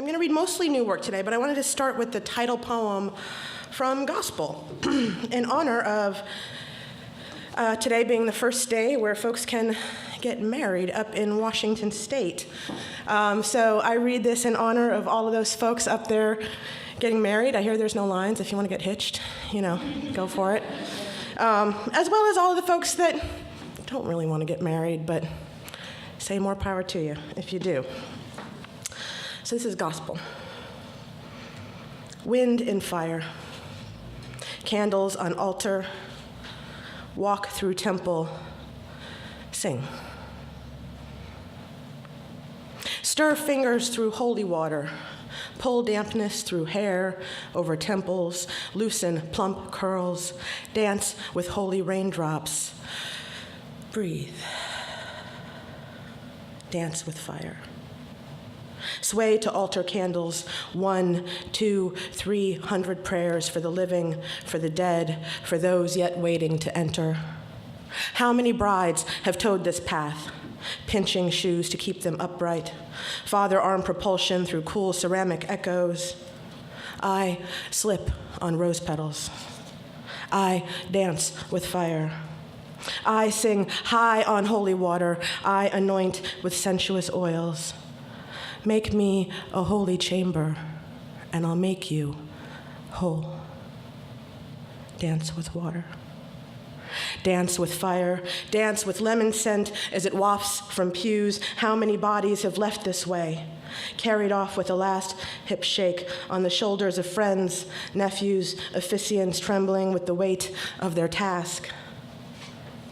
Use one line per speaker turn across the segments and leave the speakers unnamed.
I'm going to read mostly new work today, but I wanted to start with the title poem from Gospel in honor of today being the first day where folks can get married up in Washington State. So I read this in honor of all of those folks up there getting married. I hear there's no lines. If you want to get hitched, go for it. As well as all of the folks that don't really want to get married, but say more power to you if you do. So this is Gospel. Wind and fire, candles on altar, walk through temple, sing. Stir fingers through holy water, pull dampness through hair over temples, loosen plump curls, dance with holy raindrops, breathe, dance with fire. Sway to altar candles, 1, 2, 300 prayers for the living, for the dead, for those yet waiting to enter. How many brides have towed this path, pinching shoes to keep them upright, father arm propulsion through cool ceramic echoes? I slip on rose petals. I dance with fire. I sing high on holy water. I anoint with sensuous oils. Make me a holy chamber, and I'll make you whole. Dance with water. Dance with fire. Dance with lemon scent as it wafts from pews. How many bodies have left this way? Carried off with a last hip shake on the shoulders of friends, nephews, officiants trembling with the weight of their task.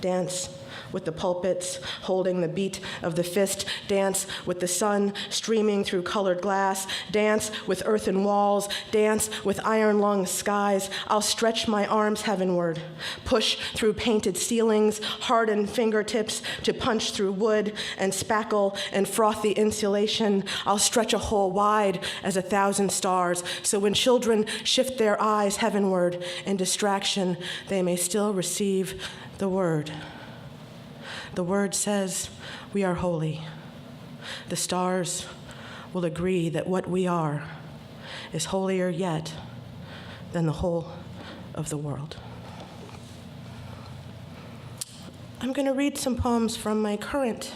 Dance with the pulpits holding the beat of the fist. Dance with the sun streaming through colored glass. Dance with earthen walls. Dance with iron-lung skies. I'll stretch my arms heavenward, push through painted ceilings, harden fingertips to punch through wood and spackle and frothy insulation. I'll stretch a hole wide as 1,000 stars, so when children shift their eyes heavenward in distraction, they may still receive the word. The word says we are holy. The stars will agree that what we are is holier yet than the whole of the world. I'm going to read some poems from my current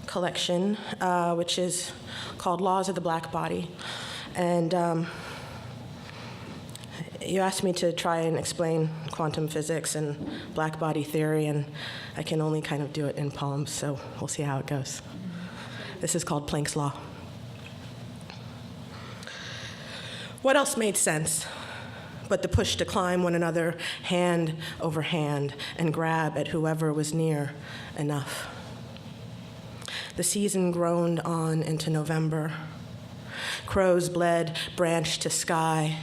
collection, which is called Laws of the Black Body. And you asked me to try and explain quantum physics and black body theory, and I can only kind of do it in poems, so we'll see how it goes. This is called Planck's Law. What else made sense but the push to climb one another hand over hand and grab at whoever was near enough? The season groaned on into November. Crows bled branch to sky.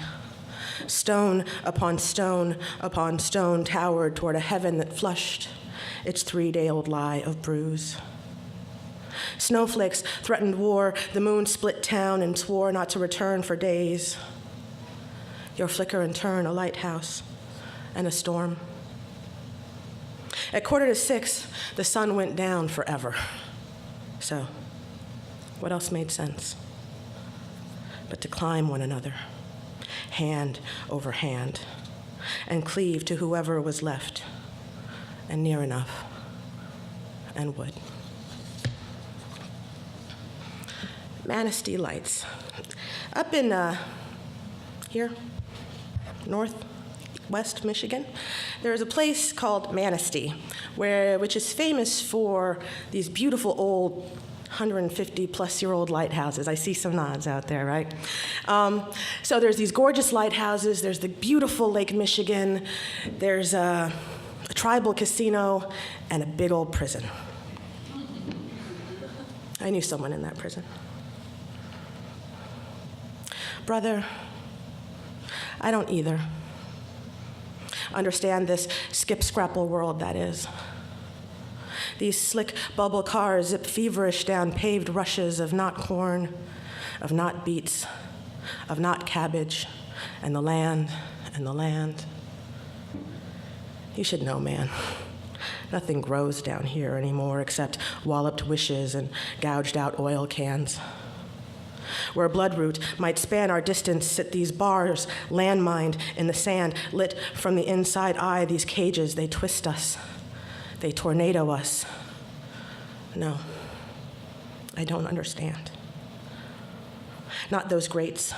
Stone upon stone upon stone towered toward a heaven that flushed its 3-day-old lie of bruise. Snowflakes threatened war. The moon split town and swore not to return for days. Your flicker and turn, a lighthouse and a storm. At 5:45, the sun went down forever. So, what else made sense but to climb one another, hand over hand, and cleave to whoever was left and near enough and would. Manistee Lights. Up in here, northwest Michigan, there is a place called Manistee, which is famous for these beautiful old 150-plus-year-old lighthouses. I see some nods out there, right? So there's these gorgeous lighthouses. There's the beautiful Lake Michigan. There's a tribal casino and a big old prison. I knew someone in that prison. Brother, I don't either understand this skip-scrapple world that is. These slick bubble cars zip feverish down paved rushes of not corn, of not beets, of not cabbage, and the land, and the land. You should know, man. Nothing grows down here anymore except walloped wishes and gouged out oil cans. Where a bloodroot might span our distance sit these bars, landmined in the sand, lit from the inside eye, these cages, they twist us, they tornado us. No, I don't understand. Not those grates,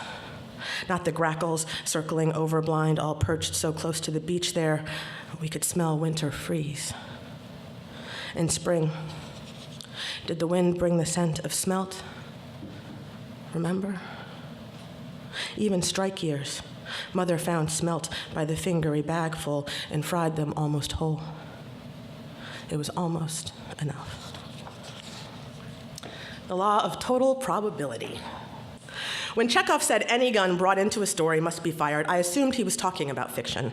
not the grackles circling overblind, all perched so close to the beach there, we could smell winter freeze. In spring, did the wind bring the scent of smelt? Remember? Even strike years, Mother found smelt by the fingery bagful and fried them almost whole. It was almost enough. The law of total probability. When Chekhov said any gun brought into a story must be fired, I assumed he was talking about fiction.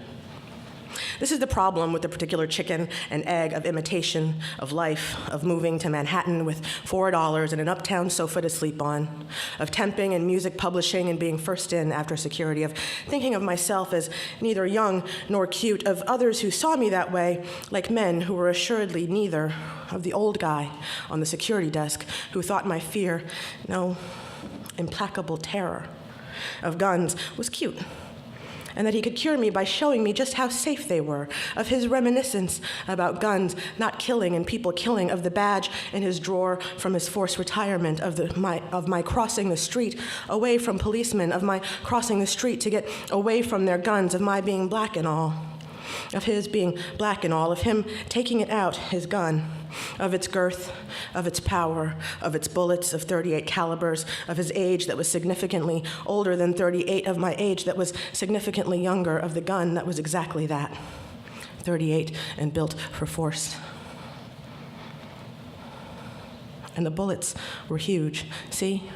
This is the problem with the particular chicken and egg of imitation, of life, of moving to Manhattan with $4 and an uptown sofa to sleep on, of temping and music publishing and being first in after security, of thinking of myself as neither young nor cute, of others who saw me that way, like men who were assuredly neither, of the old guy on the security desk who thought my fear, no, implacable terror of guns was cute, and that he could cure me by showing me just how safe they were, of his reminiscence about guns not killing and people killing, of the badge in his drawer from his forced retirement, of my crossing the street away from policemen, of my crossing the street to get away from their guns, of my being black and all, of his being black and all, of him taking it out, his gun, of its girth, of its power, of its bullets of 38 calibers, of his age that was significantly older than 38, of my age that was significantly younger, of the gun that was exactly that, 38 and built for force. And the bullets were huge, see?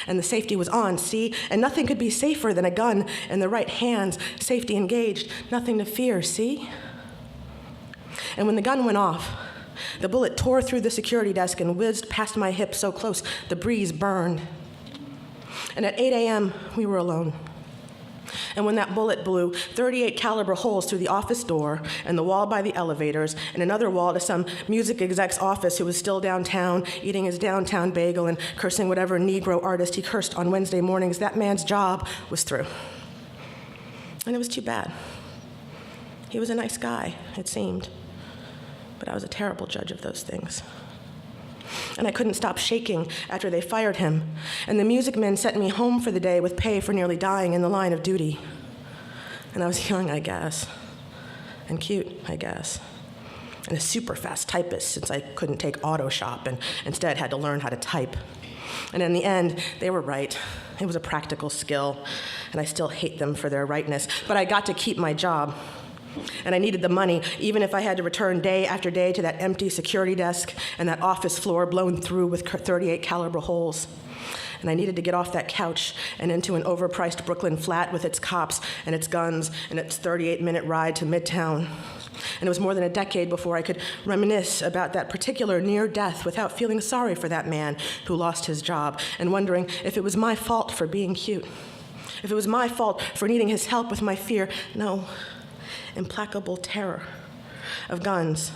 And the safety was on, see? And nothing could be safer than a gun in the right hands, safety engaged, nothing to fear, see? And when the gun went off, the bullet tore through the security desk and whizzed past my hip so close, the breeze burned. And at 8 a.m., we were alone. And when that bullet blew 38 caliber holes through the office door and the wall by the elevators and another wall to some music exec's office who was still downtown eating his downtown bagel and cursing whatever Negro artist he cursed on Wednesday mornings, that man's job was through. And it was too bad. He was a nice guy, it seemed. But I was a terrible judge of those things. And I couldn't stop shaking after they fired him, and the music men sent me home for the day with pay for nearly dying in the line of duty. And I was young, I guess, and cute, I guess, and a super fast typist since I couldn't take auto shop and instead had to learn how to type. And in the end, they were right. It was a practical skill, and I still hate them for their rightness, but I got to keep my job. And I needed the money, even if I had to return day after day to that empty security desk and that office floor blown through with 38 caliber holes. And I needed to get off that couch and into an overpriced Brooklyn flat with its cops and its guns and its 38-minute ride to Midtown. And it was more than a decade before I could reminisce about that particular near death without feeling sorry for that man who lost his job and wondering if it was my fault for being cute, if it was my fault for needing his help with my fear. No. Implacable terror of guns.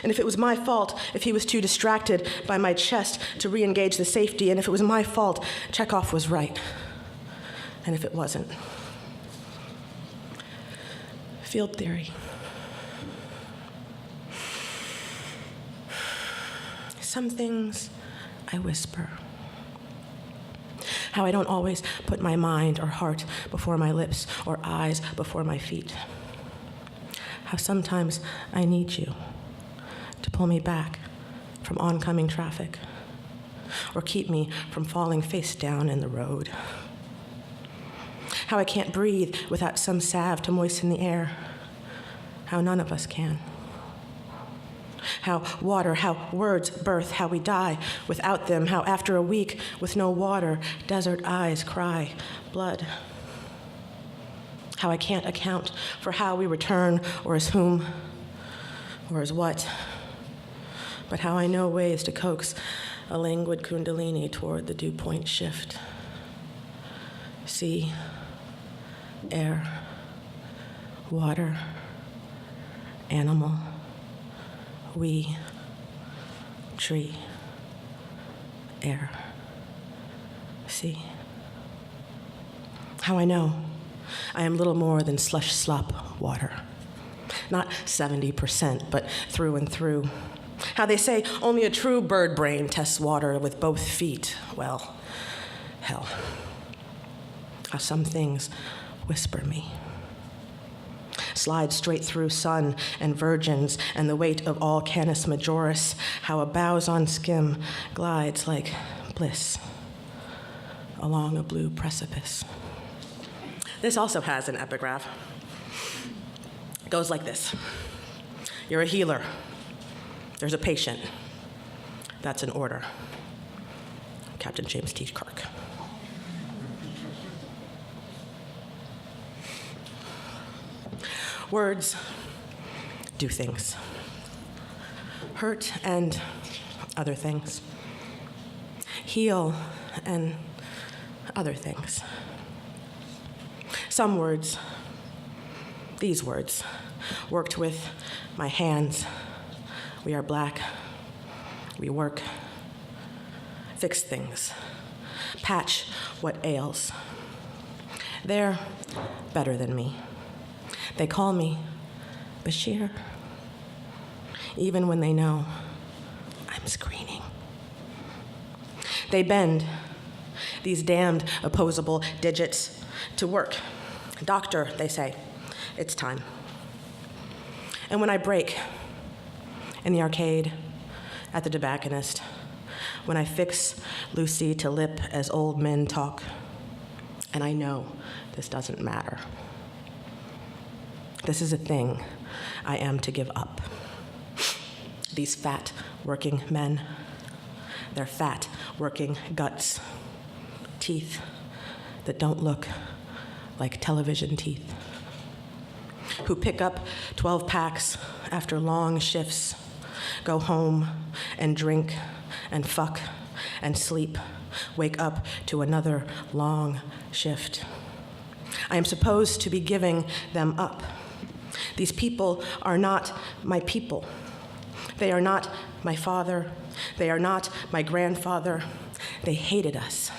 And if it was my fault if he was too distracted by my chest to re-engage the safety, and if it was my fault, Chekhov was right. And if it wasn't. Field theory. Some things I whisper. How I don't always put my mind or heart before my lips or eyes before my feet. How sometimes I need you to pull me back from oncoming traffic or keep me from falling face down in the road. How I can't breathe without some salve to moisten the air. How none of us can. How water, how words birth, how we die without them. How after a week with no water, desert eyes cry blood. How I can't account for how we return, or as whom, or as what, but how I know ways to coax a languid kundalini toward the dew point shift. Sea, air, water, animal, we, tree, air, See? How I know I am little more than slush slop water. Not 70%, but through and through. How they say only a true bird brain tests water with both feet. Well, hell. How some things whisper me. Slide straight through sun and virgins and the weight of all canis majoris, how a bows on skim glides like bliss along a blue precipice. This also has an epigraph. It goes like this. You're a healer. There's a patient. That's an order. Captain James T. Kirk. Words do things. Hurt and other things. Heal and other things. Some words, these words, worked with my hands. We are black. We work. Fix things. Patch what ails. They're better than me. They call me Bashir, even when they know I'm screening. They bend these damned opposable digits to work. Doctor, they say, it's time. And when I break in the arcade, at the tobacconist, when I fix Lucy to lip as old men talk, and I know this doesn't matter. This is a thing I am to give up. These fat working men, their fat working guts, teeth that don't look like television teeth, who pick up 12 packs after long shifts, go home and drink and fuck and sleep, wake up to another long shift. I am supposed to be giving them up. These people are not my people. They are not my father. They are not my grandfather. They hated us.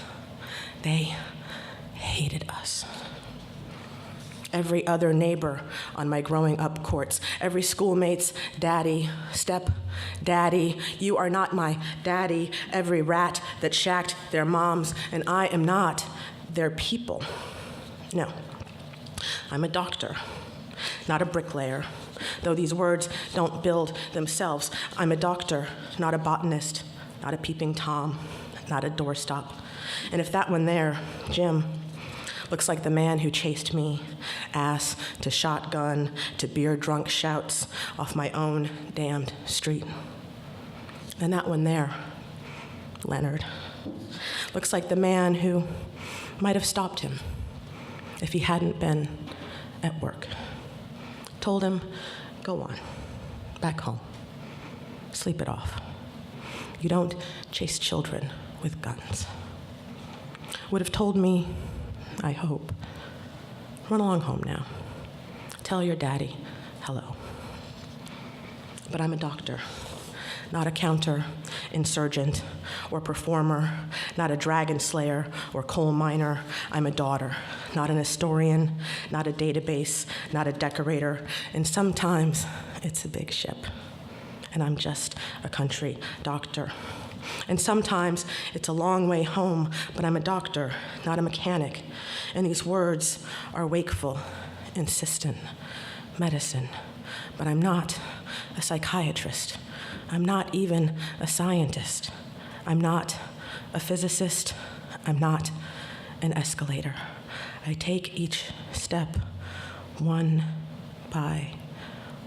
They hated us. Every other neighbor on my growing up courts, every schoolmate's daddy, step daddy, you are not my daddy, every rat that shacked their moms, and I am not their people. No, I'm a doctor, not a bricklayer, though these words don't build themselves. I'm a doctor, not a botanist, not a peeping Tom, not a doorstop. And if that one there, Jim, looks like the man who chased me, ass to shotgun to beer-drunk shouts off my own damned street, then that one there, Leonard, looks like the man who might have stopped him if he hadn't been at work. Told him, go on, back home, sleep it off. You don't chase children with guns. Would have told me, I hope, run along home now. Tell your daddy hello. But I'm a doctor, not a counter-insurgent or performer, not a dragon slayer or coal miner. I'm a daughter, not an historian, not a database, not a decorator, and sometimes it's a big ship, and I'm just a country doctor. And sometimes it's a long way home, but I'm a doctor, not a mechanic, and these words are wakeful, insistent, medicine, but I'm not a psychiatrist. I'm not even a scientist. I'm not a physicist. I'm not an escalator. I take each step one by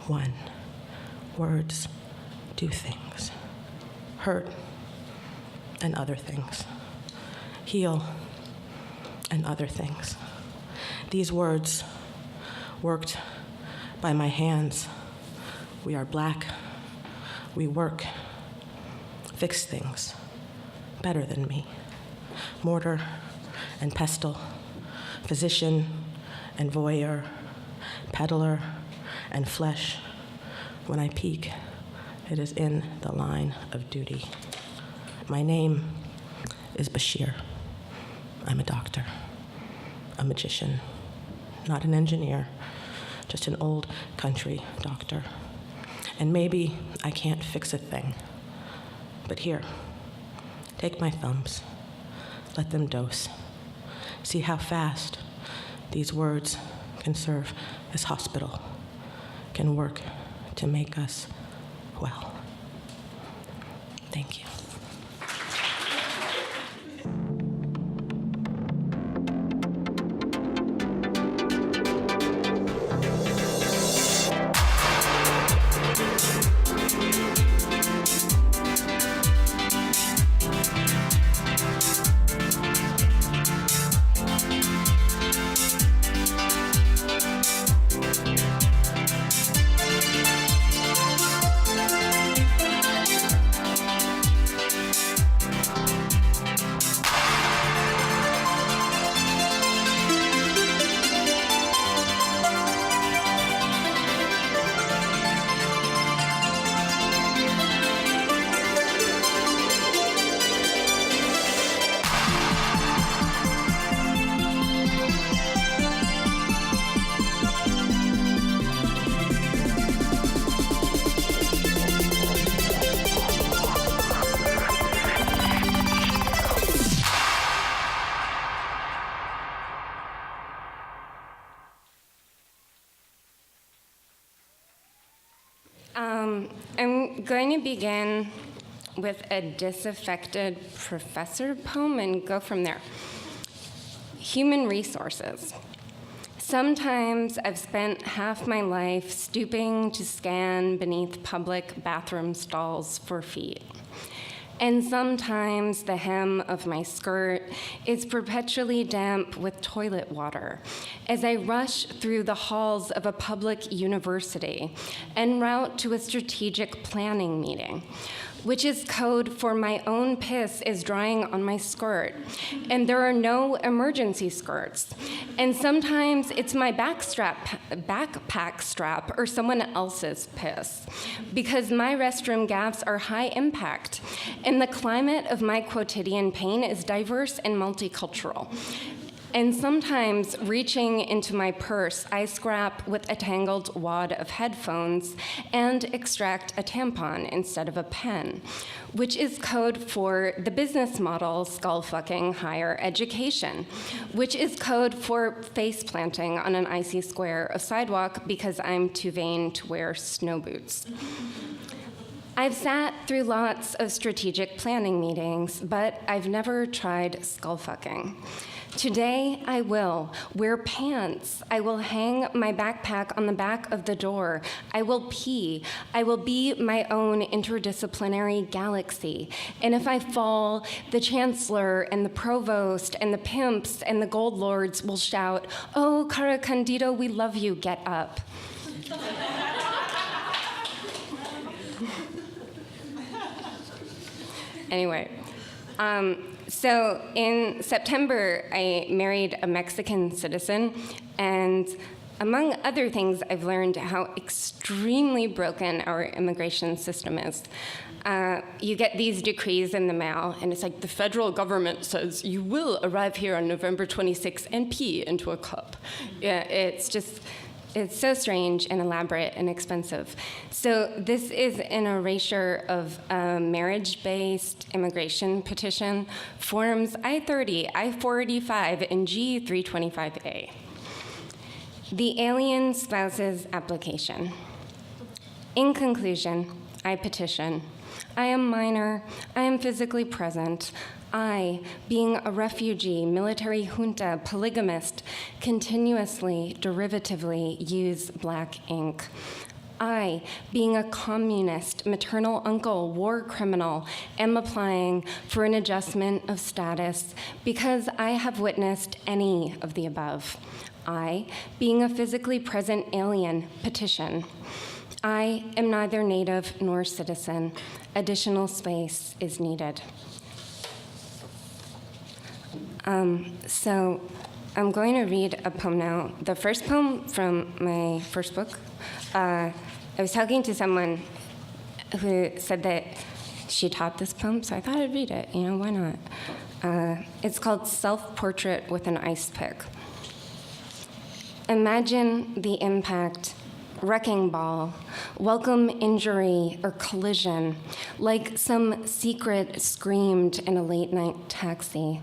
one. Words do things. Hurt and other things. Heal and other things. These words worked by my hands. We are black. We work. Fix things better than me. Mortar and pestle. Physician and voyeur. Peddler and flesh. When I peek, it is in the line of duty. My name is Bashir. I'm a doctor, a magician, not an engineer, just an old country doctor. And maybe I can't fix a thing. But here, take my thumbs, let them dose. See how fast these words can serve as hospital, can work to make us well. Thank you.
I'm going to begin with a disaffected professor poem and go from there. Human resources. Sometimes I've spent half my life stooping to scan beneath public bathroom stalls for feet. And sometimes the hem of my skirt is perpetually damp with toilet water as I rush through the halls of a public university en route to a strategic planning meeting, which is code for my own piss is drying on my skirt, and there are no emergency skirts. And sometimes it's my backpack strap or someone else's piss, because my restroom gaffes are high impact, and the climate of my quotidian pain is diverse and multicultural. And sometimes, reaching into my purse, I scrap with a tangled wad of headphones and extract a tampon instead of a pen, which is code for the business model skull-fucking higher education, which is code for face planting on an icy square of sidewalk because I'm too vain to wear snow boots. I've sat through lots of strategic planning meetings, but I've never tried skull-fucking. Today, I will wear pants. I will hang my backpack on the back of the door. I will pee. I will be my own interdisciplinary galaxy. And if I fall, the chancellor and the provost and the pimps and the gold lords will shout, "Oh, cara Candito, we love you, get up." Anyway. So in September, I married a Mexican citizen, and among other things, I've learned how extremely broken our immigration system is. You get these decrees in the mail, and it's like the federal government says you will arrive here on November 26th and pee into a cup. Yeah, it's so strange and elaborate and expensive. So this is an erasure of a marriage-based immigration petition, forms I-30, I-485, and G-325A. The alien spouse's application. In conclusion, I petition. I am minor, I am physically present. I, being a refugee, military junta, polygamist, continuously, derivatively use black ink. I, being a communist, maternal uncle, war criminal, am applying for an adjustment of status because I have witnessed any of the above. I, being a physically present alien, petition. I am neither native nor citizen. Additional space is needed. So I'm going to read a poem now. The first poem from my first book. I was talking to someone who said that she taught this poem, so I thought I'd read it. Why not? It's called Self-Portrait with an Ice Pick. Imagine the impact, wrecking ball, welcome injury or collision, like some secret screamed in a late-night taxi.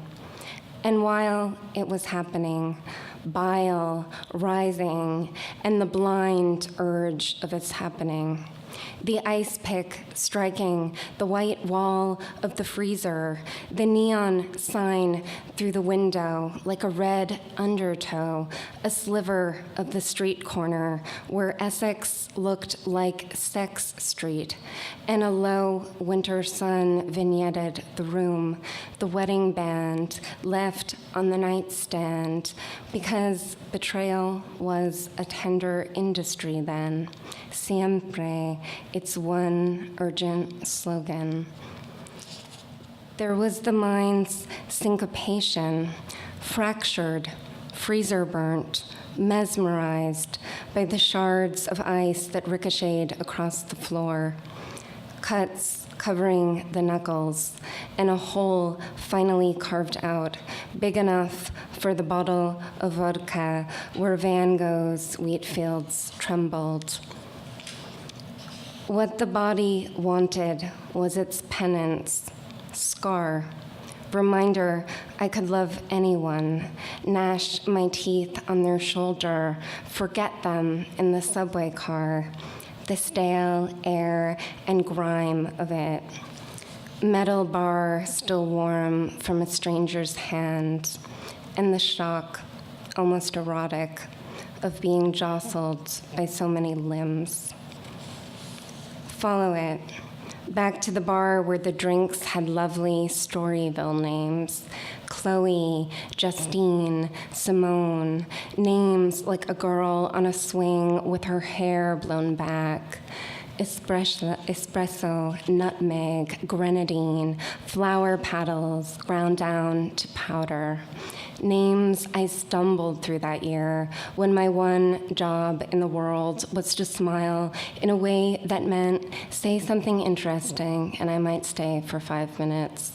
And while it was happening, bile rising and the blind urge of its happening, the ice pick striking the white wall of the freezer, the neon sign through the window like a red undertow, a sliver of the street corner where Essex looked like Sex Street, and a low winter sun vignetted the room, the wedding band left on the nightstand, because betrayal was a tender industry then. Siempre, its one urgent slogan. There was the mind's syncopation, fractured, freezer burnt, mesmerized by the shards of ice that ricocheted across the floor, cuts covering the knuckles, and a hole finally carved out, big enough for the bottle of vodka where Van Gogh's wheat fields trembled. What the body wanted was its penance, scar, reminder I could love anyone, gnash my teeth on their shoulder, forget them in the subway car, the stale air and grime of it. Metal bar still warm from a stranger's hand, and the shock, almost erotic, of being jostled by so many limbs. Follow it, back to the bar where the drinks had lovely Storyville names. Chloe, Justine, Simone, names like a girl on a swing with her hair blown back. Espresso, nutmeg, grenadine, flower petals ground down to powder. Names I stumbled through that year when my one job in the world was to smile in a way that meant say something interesting and I might stay for 5 minutes.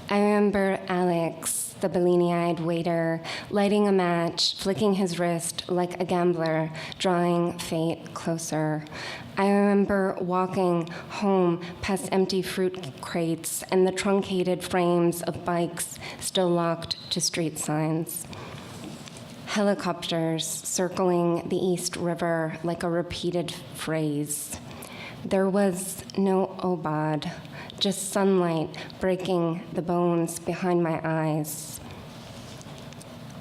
I remember Alex, the Bellini-eyed waiter, lighting a match, flicking his wrist like a gambler, drawing fate closer. I remember walking home past empty fruit crates and the truncated frames of bikes still locked to street signs. Helicopters circling the East River like a repeated phrase. There was no obad, just sunlight breaking the bones behind my eyes.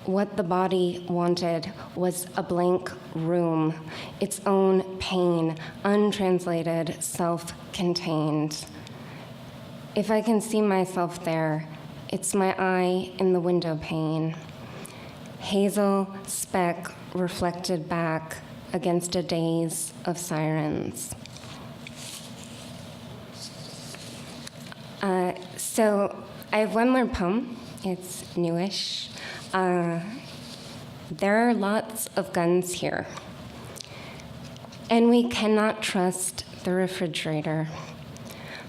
What the body wanted was a blank room, its own pain, untranslated, self-contained. If I can see myself there, it's my eye in the window pane. Hazel speck reflected back against a daze of sirens. So I have one more poem. It's newish. There are lots of guns here. And we cannot trust the refrigerator.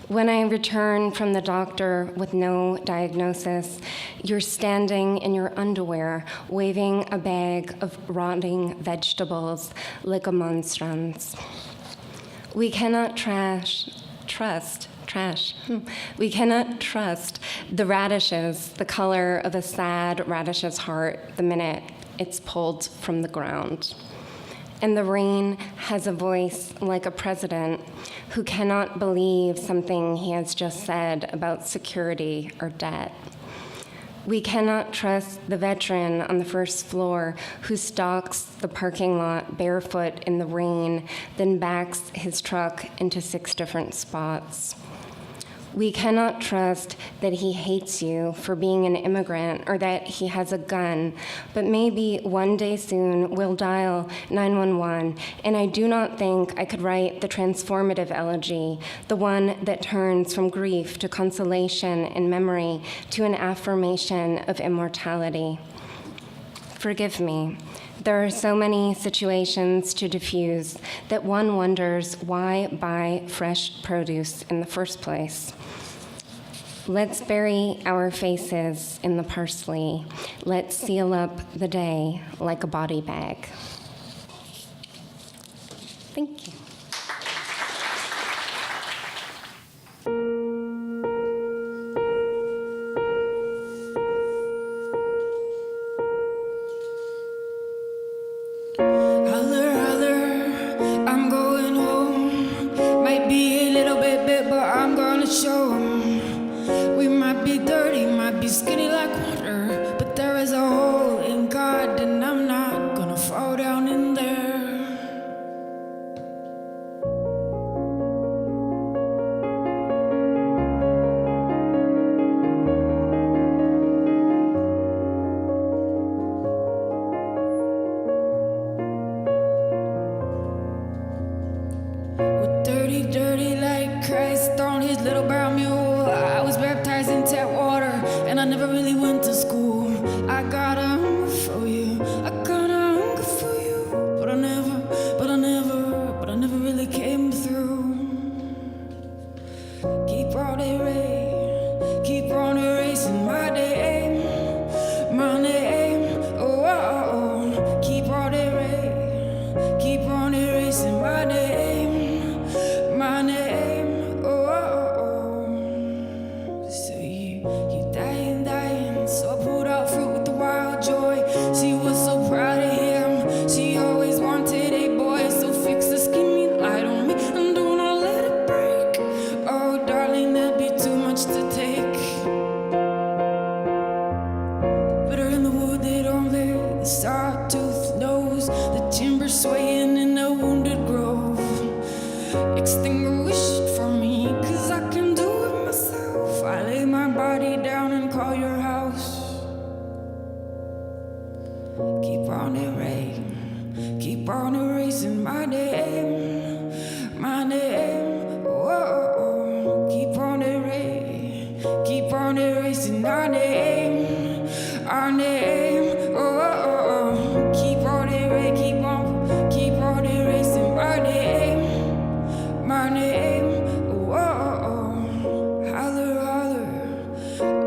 When I return from the doctor with no diagnosis, you're standing in your underwear, waving a bag of rotting vegetables like a monstrance. We cannot trust We cannot trust the radishes, the color of a sad radish's heart, the minute it's pulled from the ground. And the rain has a voice like a president who cannot believe something he has just said about security or debt. We cannot trust the veteran on the first floor who stalks the parking lot barefoot in the rain, then backs his truck into 6 different spots. We cannot trust that he hates you for being an immigrant or that he has a gun, but maybe one day soon we'll dial 911, and I do not think I could write the transformative elegy, the one that turns from grief to consolation and memory to an affirmation of immortality. Forgive me. There are so many situations to diffuse that one wonders why buy fresh produce in the first place. Let's bury our faces in the parsley. Let's seal up the day like a body bag. Thank you.
Show 'em. We might be dirty, might be skinny like water, but there is a hole in God, and I'm not gonna fall down in there. We're dirty, dirty like Christ on his little brown mule. I was baptized in tap water, and I never really went to school. I got a hunger for you, I got a hunger for you, but I never really came through. Keep on erasing my name, my name. Oh, oh, oh. Keep on erasing my name, my name. Oh, oh, oh. So you dying. So I pulled out fruit with the wild joy. She was so proud of him. She always wanted a boy. So fix the skinny light on me and do not let it break. Oh, darling, there'd be too much to take. Bitter in the wood, they don't lay. The sawtooth knows the timber swaying in a wounded grove. Extinguish it for me, 'cause I can do it myself. I lay my body down and call your house. Keep on erasing my name, my name. Whoa, keep on erasing our name, our name. Oh, keep on erasing my name, my name. Whoa, holler,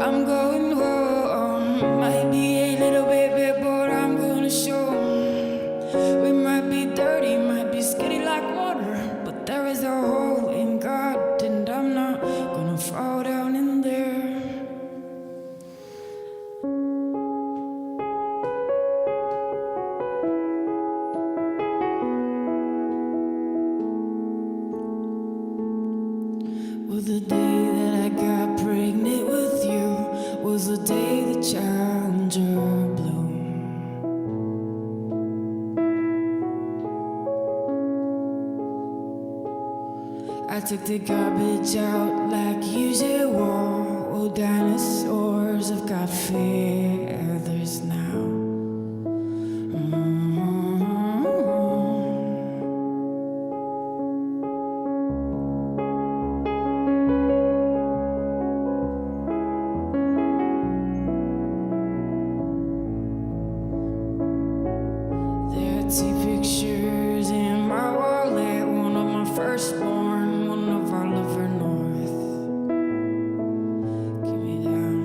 I'm going home. Might be a little bit, but I'm gonna show 'em. We might be dirty, might be skinny like water, but there is a hole in God, and I'm not gonna fall down in there. Well, the day that I got pregnant with you was the day the Challenger blew. I took the garbage out like usual. Well, dinosaurs have got feathers now. There are two pictures in my wallet, one of my firstborn, one of Oliver North. Keep me down.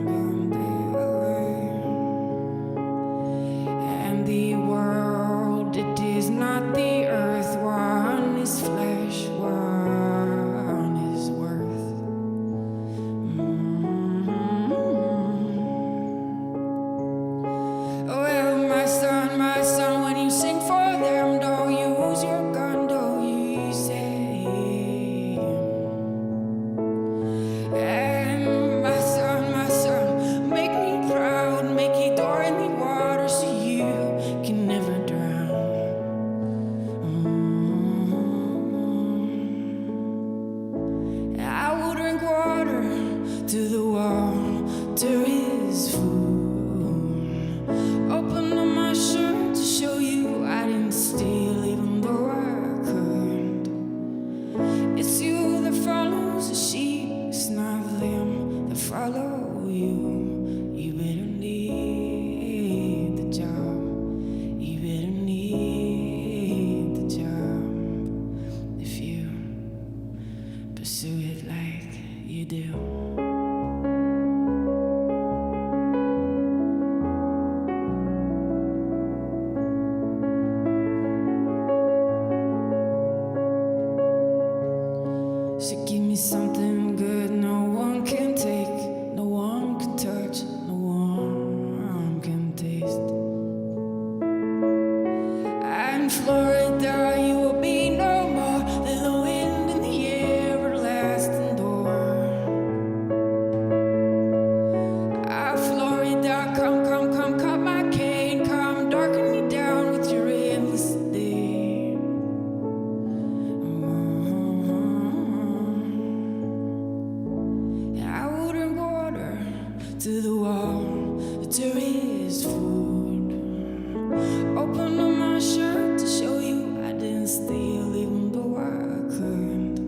to the wall, but there is food. Open up my shirt to show you I didn't steal, even though I could.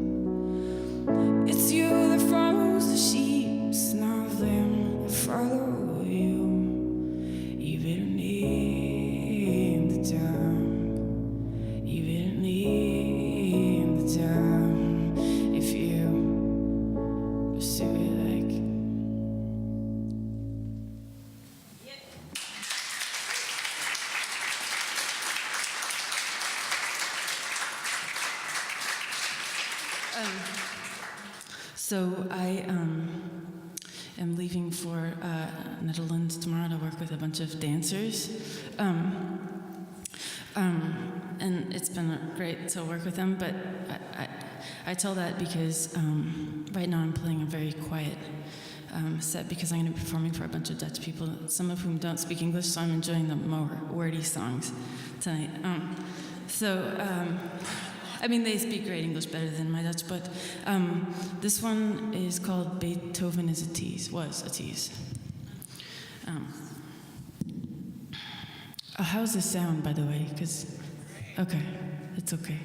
It's you that follows the sheep, not them that follow you. You better name the time. You better name the time if you pursue it like. So I am leaving for Netherlands tomorrow to work with a bunch of dancers. And it's been great to work with them, but I tell that because right now I'm playing a very quiet set because I'm going to be performing for a bunch of Dutch people, some of whom don't speak English, so I'm enjoying the more wordy songs tonight. I mean, they speak great English, better than my Dutch, but this one is called Beethoven is a Tease, was a tease. How's this sound, by the way? Because, okay, it's okay.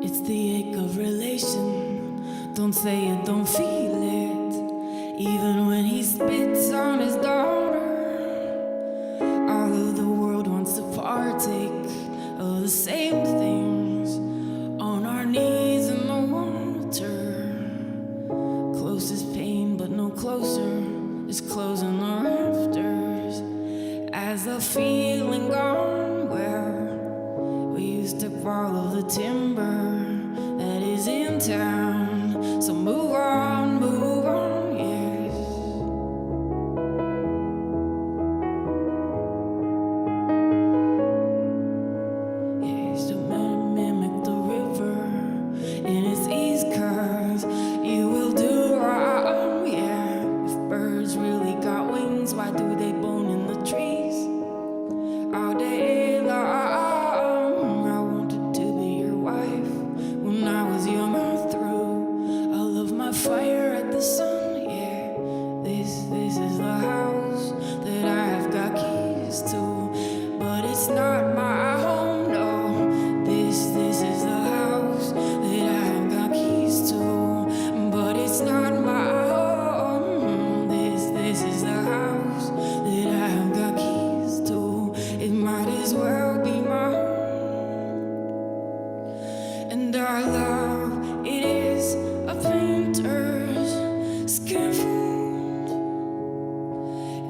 It's the ache of relation. Don't say it, don't feel it. Even when he spits on his daughter, all of the world wants to partake of the same things. On our knees in the water, close is pain, but no closer is closing the rafters. As the feeling gone, where we used to follow the timber that is in town. So move on, yes. Yes, to mimic the river in its ease, 'cause you will do wrong, yeah. If birds really got wings, why do they bone in the trees all day long? I wanted to be your wife when I was young or through all of my fire at the sun, yeah. This is the house that I have got keys to, but it's not my home, no. This is the house that I have got keys to, but it's not my home. This is the house that I have got keys to. It might as well be mine. And our love, it is a painter's scaffold.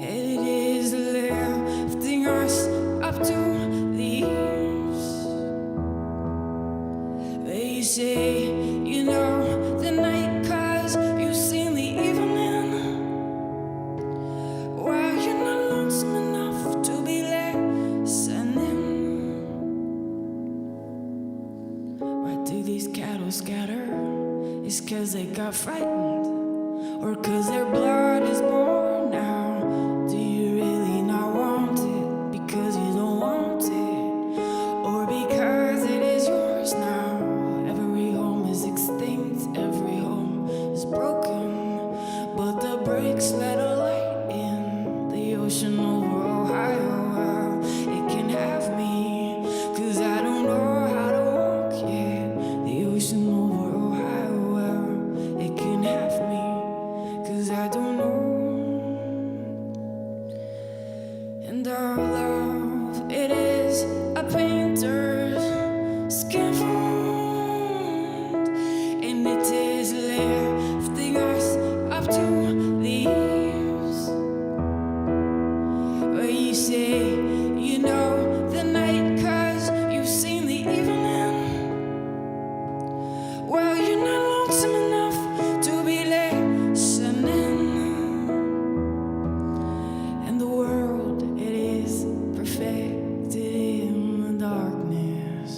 It is lifting us up to the eaves. They say, you know, the night 'cause you've seen the evening. Well, you're not lonesome enough to be listening. Why do these cattle scatter? It's 'cause they got frightened, or 'cause their blood is born now. Do you really not want it because you don't want it, or because it is yours now? Every home is extinct, every home is broken, but the brakes let a light in. The ocean over Ohio, well, it can have me, 'cause I don't know how to walk yet. The ocean over Ohio, well, it can have me, 'cause I don't know. And our love, it is a painter's scaffold, and it is lifting us up to the eaves. Where you say, you know, the night 'cause you've seen the evening. Well, you're not lonesome enough to be listening. And the world, it is perfected in the darkness.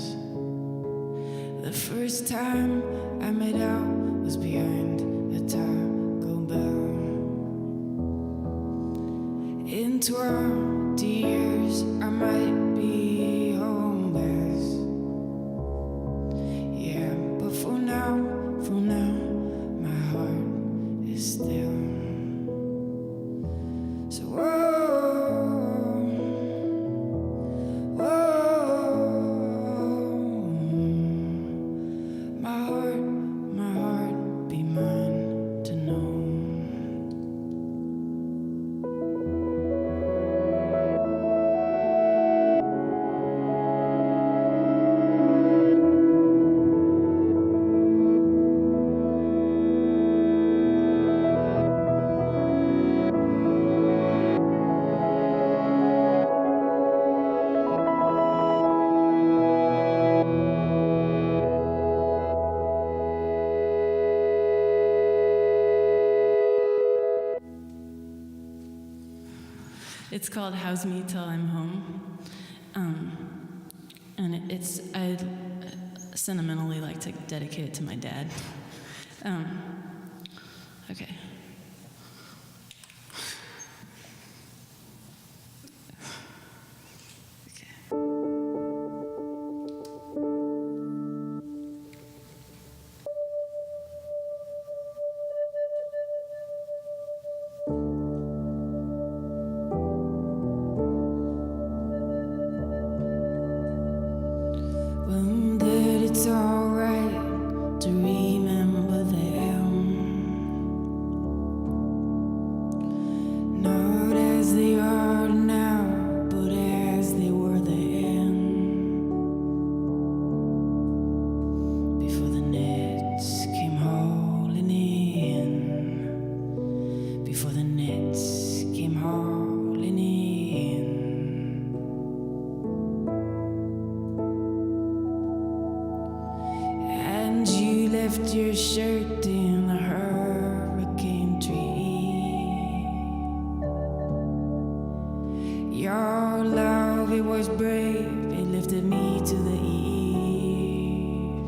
The first time I made out was behind a Taco Bell. In 20 years, I might be homeless.
It's called House Me Till I'm Home. And I sentimentally like to dedicate it to my dad. Okay.
That it's alright to remember them, not as they are now, but as they were then. Before the nets came hauling in, before the nets came hauling in. And you left your shirt in a hurricane tree. Your love, it was brave, it lifted me to the eve.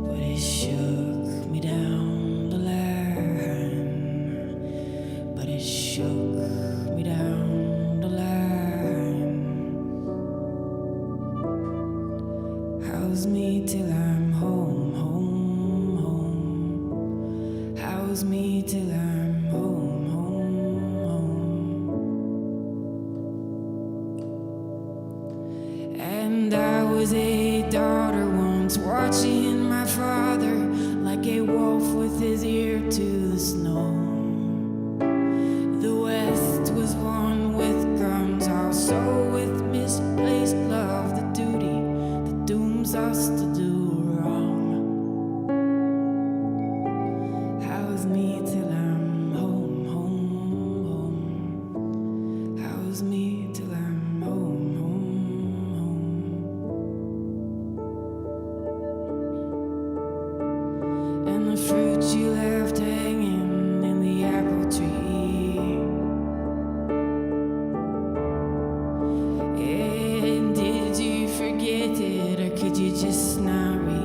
But it shook me down the line. But it shook me down the line. House me till I'm home, home, home. House me till I'm home, home, home. And I was a daughter once, watching my father like a wolf with his ear to the snow. The West was one with guns, also with misplaced love, the duty that dooms us to do wrong. House me till I'm home, home, home. House me till I'm home, home, home. And the fruit you left hanging in the apple tree. And did you forget it, or could you just not read?